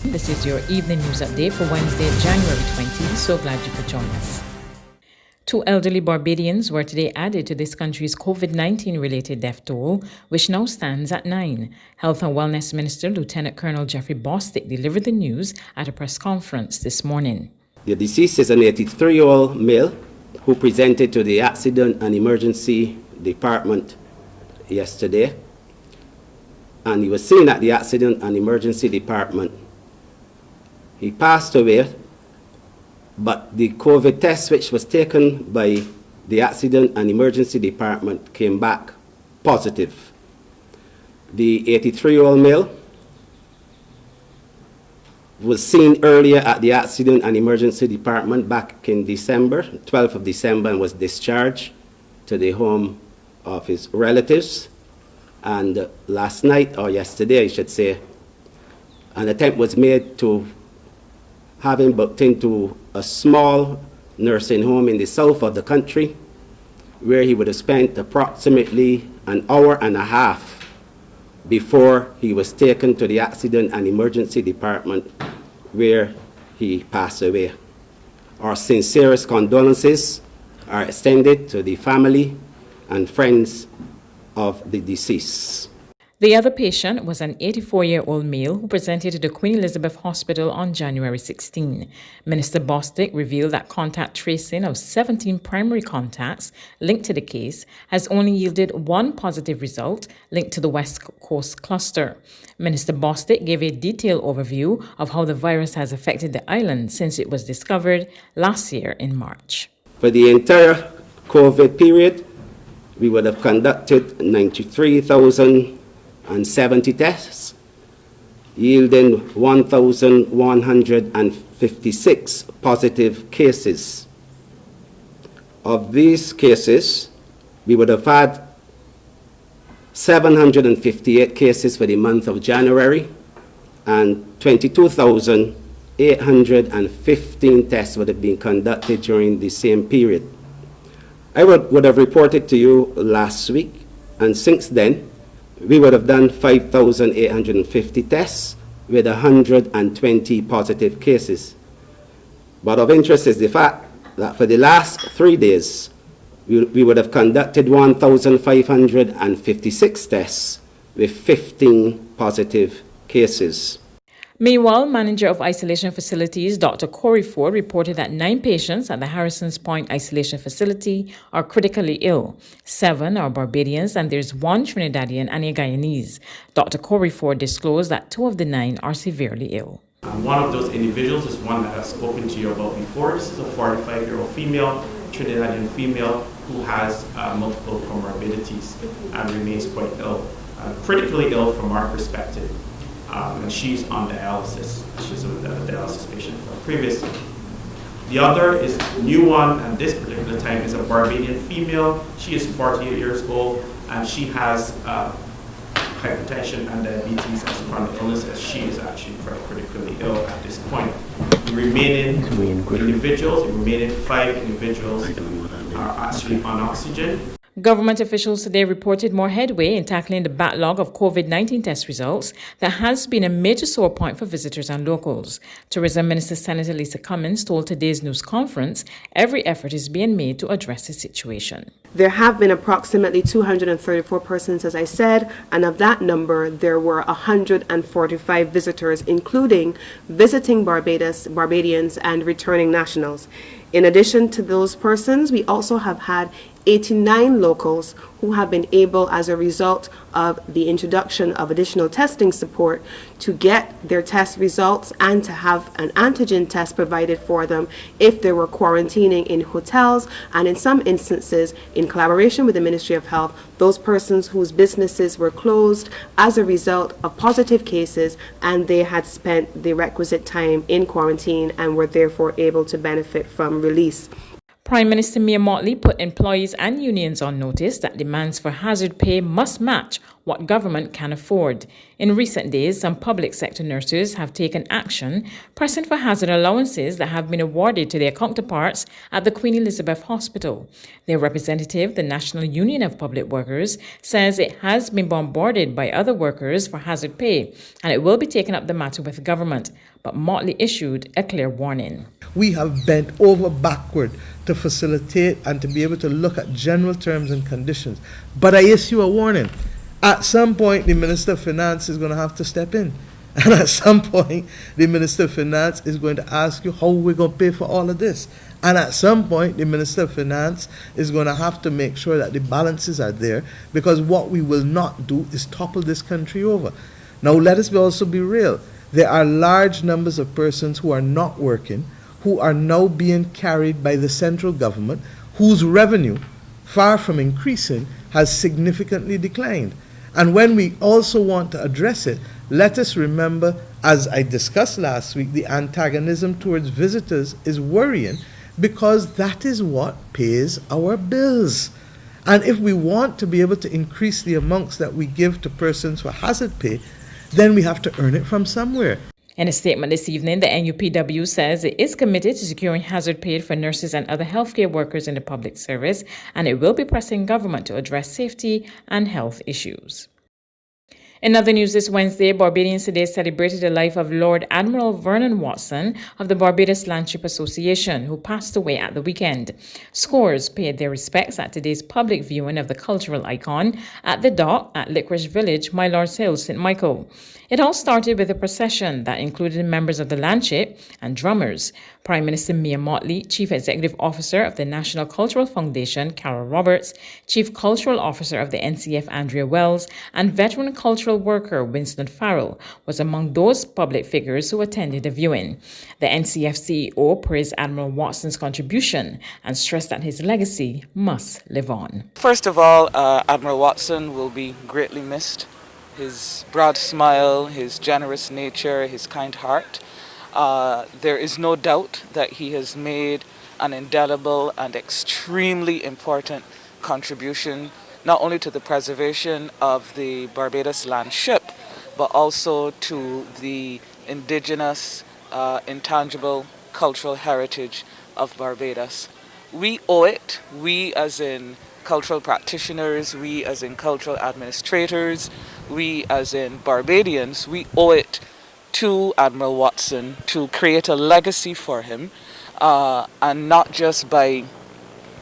This is your evening news update for Wednesday, January 20. So glad you could join us. 2 elderly Barbadians were today added to this country's COVID-19 related death toll, which now stands at 9. Health and Wellness Minister Lieutenant Colonel Jeffrey Bostic delivered the news at a press conference this morning. The deceased is an 83-year-old male who presented to the Accident and Emergency Department yesterday, and he was seen at the Accident and Emergency Department. He passed away, but the COVID test which was taken by the Accident and Emergency Department came back positive. The 83-year-old male was seen earlier at the Accident and Emergency Department back in December, 12th of December, and was discharged to the home of his relatives. And last night, or yesterday I should say, an attempt was made to have him booked into a small nursing home in the south of the country, where he would have spent approximately an hour and a half before he was taken to the Accident and Emergency Department, where he passed away. Our sincerest condolences are extended to the family and friends of the deceased. The other patient was an 84-year-old male who presented to the Queen Elizabeth Hospital on January 16. Minister Bostic revealed that contact tracing of 17 primary contacts linked to the case has only yielded one positive result linked to the West Coast cluster. Minister Bostic gave a detailed overview of how the virus has affected the island since it was discovered last year in March. For the entire COVID period, we would have conducted 93,070 tests, yielding 1,156 positive cases. Of these cases, we would have had 758 cases for the month of January, and 22,815 tests would have been conducted during the same period. I would have reported to you last week, and since then, we would have done 5,850 tests with 120 positive cases. But of interest is the fact that for the last 3 days, we would have conducted 1,556 tests with 15 positive cases. Meanwhile, Manager of Isolation Facilities Dr. Corey Ford reported that 9 patients at the Harrison's Point Isolation Facility are critically ill. 7 are Barbadians and there's 1 Trinidadian and a Guyanese. Dr. Corey Ford disclosed that 2 of the 9 are severely ill. One of those individuals is one that I've spoken to you about before. This is a 45-year-old female, Trinidadian female, who has multiple comorbidities and remains quite ill, critically ill from our perspective. And she's on dialysis. She's a dialysis patient from previously. The other is a new one, and this particular time is a Barbadian female. She is 48 years old, and she has hypertension and diabetes as chronic illnesses. She is actually quite critically ill at this point. The remaining individuals, the remaining 5 individuals are actually on oxygen. Government officials today reported more headway in tackling the backlog of COVID-19 test results that has been a major sore point for visitors and locals. Tourism Minister Senator Lisa Cummins told today's news conference every effort is being made to address the situation. There have been approximately 234 persons, as I said, and of that number, there were 145 visitors, including visiting Barbadians and returning nationals. In addition to those persons, we also have had 89 locals who have been able, as a result of the introduction of additional testing support, to get their test results and to have an antigen test provided for them if they were quarantining in hotels, and in some instances, in collaboration with the Ministry of Health, those persons whose businesses were closed as a result of positive cases and they had spent the requisite time in quarantine and were therefore able to benefit from release. Prime Minister Mia Mottley put employees and unions on notice that demands for hazard pay must match what government can afford. In recent days, some public sector nurses have taken action, pressing for hazard allowances that have been awarded to their counterparts at the Queen Elizabeth Hospital. Their representative, the National Union of Public Workers, says it has been bombarded by other workers for hazard pay, and it will be taking up the matter with government. But Motley issued a clear warning. We have bent over backward to facilitate and to be able to look at general terms and conditions. But I issue a warning. At some point, the Minister of Finance is going to have to step in. And at some point, the Minister of Finance is going to ask you how we're going to pay for all of this. And at some point, the Minister of Finance is going to have to make sure that the balances are there, because what we will not do is topple this country over. Now, let us also be real. There are large numbers of persons who are not working, who are now being carried by the central government, whose revenue, far from increasing, has significantly declined. And when we also want to address it, let us remember, as I discussed last week, the antagonism towards visitors is worrying, because that is what pays our bills. And if we want to be able to increase the amounts that we give to persons for hazard pay, then we have to earn it from somewhere. In a statement this evening, the NUPW says it is committed to securing hazard pay for nurses and other healthcare workers in the public service, and it will be pressing government to address safety and health issues. In other news this Wednesday, Barbadians today celebrated the life of Lord Admiral Vernon Watson of the Barbados Landship Association, who passed away at the weekend. Scores paid their respects at today's public viewing of the cultural icon at the dock at Licorice Village, My Lord's Hill, St. Michael. It all started with a procession that included members of the Landship and drummers. Prime Minister Mia Motley, Chief Executive Officer of the National Cultural Foundation, Carol Roberts, Chief Cultural Officer of the NCF, Andrea Wells, and veteran cultural worker Winston Farrell was among those public figures who attended the viewing. The NCF CEO praised Admiral Watson's contribution and stressed that his legacy must live on. First of all, Admiral Watson will be greatly missed. His broad smile, his generous nature, his kind heart. There is no doubt that he has made an indelible and extremely important contribution not only to the preservation of the Barbados Landship, but also to the indigenous, intangible cultural heritage of Barbados. We owe it, we as in cultural practitioners, we as in cultural administrators, we as in Barbadians, we owe it to Admiral Watson to create a legacy for him, and not just by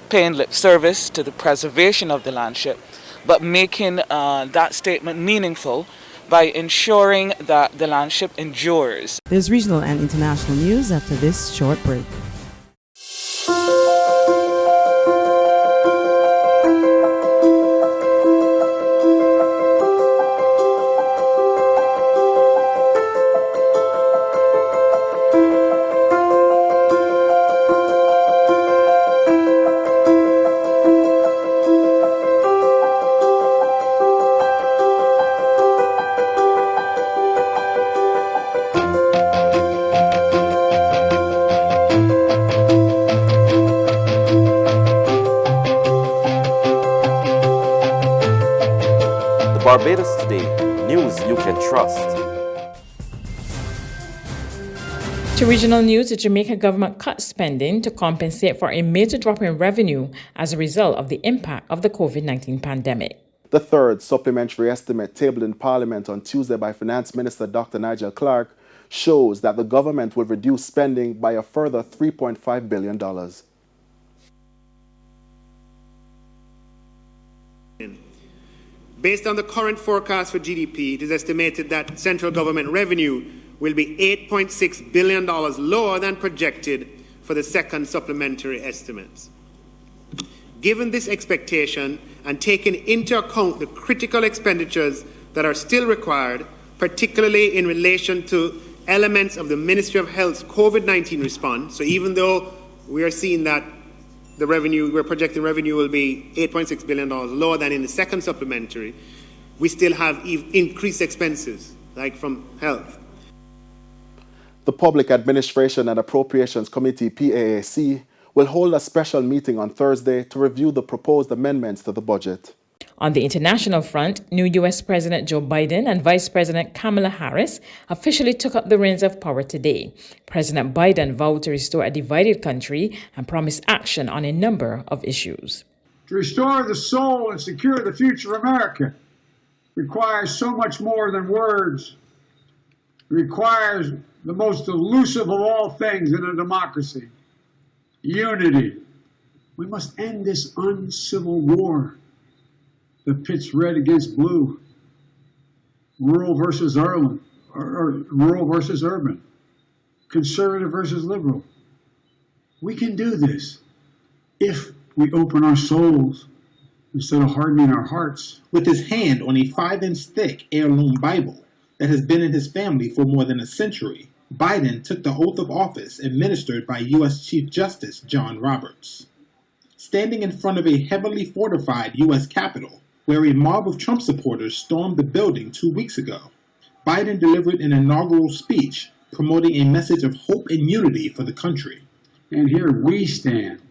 paying lip service to the preservation of the landship, but making that statement meaningful by ensuring that the landship endures. There's regional and international news after this short break. Barbados Today, news you can trust. To regional news, the Jamaica government cut spending to compensate for a major drop in revenue as a result of the impact of the COVID-19 pandemic. The third supplementary estimate tabled in Parliament on Tuesday by Finance Minister Dr. Nigel Clark shows that the government will reduce spending by a further $3.5 billion. Based on the current forecast for GDP, it is estimated that central government revenue will be $8.6 billion lower than projected for the second supplementary estimates. Given this expectation and taking into account the critical expenditures that are still required, particularly in relation to elements of the Ministry of Health's COVID-19 response, so even though we are seeing that we're projecting revenue will be $8.6 billion lower than in the second supplementary, we still have increased expenses, like from health. The Public Administration and Appropriations Committee, PAAC, will hold a special meeting on Thursday to review the proposed amendments to the budget. On the international front, new U.S. President Joe Biden and Vice President Kamala Harris officially took up the reins of power today. President Biden vowed to restore a divided country and promised action on a number of issues. To restore the soul and secure the future of America requires so much more than words. It requires the most elusive of all things in a democracy, unity. We must end this uncivil war that pits red against blue, rural versus urban, or rural versus urban, conservative versus liberal. We can do this if we open our souls instead of hardening our hearts. With his hand on a 5-inch thick heirloom Bible that has been in his family for more than a century, Biden took the oath of office administered by U.S. Chief Justice John Roberts. Standing in front of a heavily fortified U.S. Capitol, where a mob of Trump supporters stormed the building 2 weeks ago, Biden delivered an inaugural speech promoting a message of hope and unity for the country. And here we stand,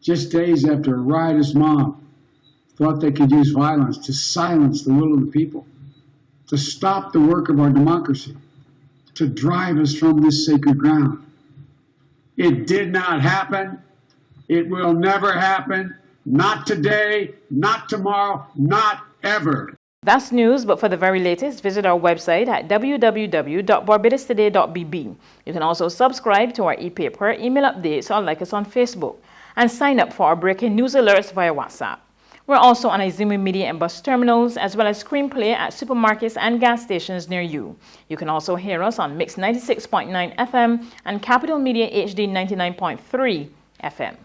just days after a riotous mob thought they could use violence to silence the will of the people, to stop the work of our democracy, to drive us from this sacred ground. It did not happen. It will never happen. Not today, not tomorrow, not ever. That's news, but for the very latest, visit our website at www.barbadostoday.bb. You can also subscribe to our e-paper, email updates, or like us on Facebook, and sign up for our breaking news alerts via WhatsApp. We're also on Izumi Media and bus terminals, as well as screenplay at supermarkets and gas stations near you. You can also hear us on Mix 96.9 FM and Capital Media HD 99.3 FM.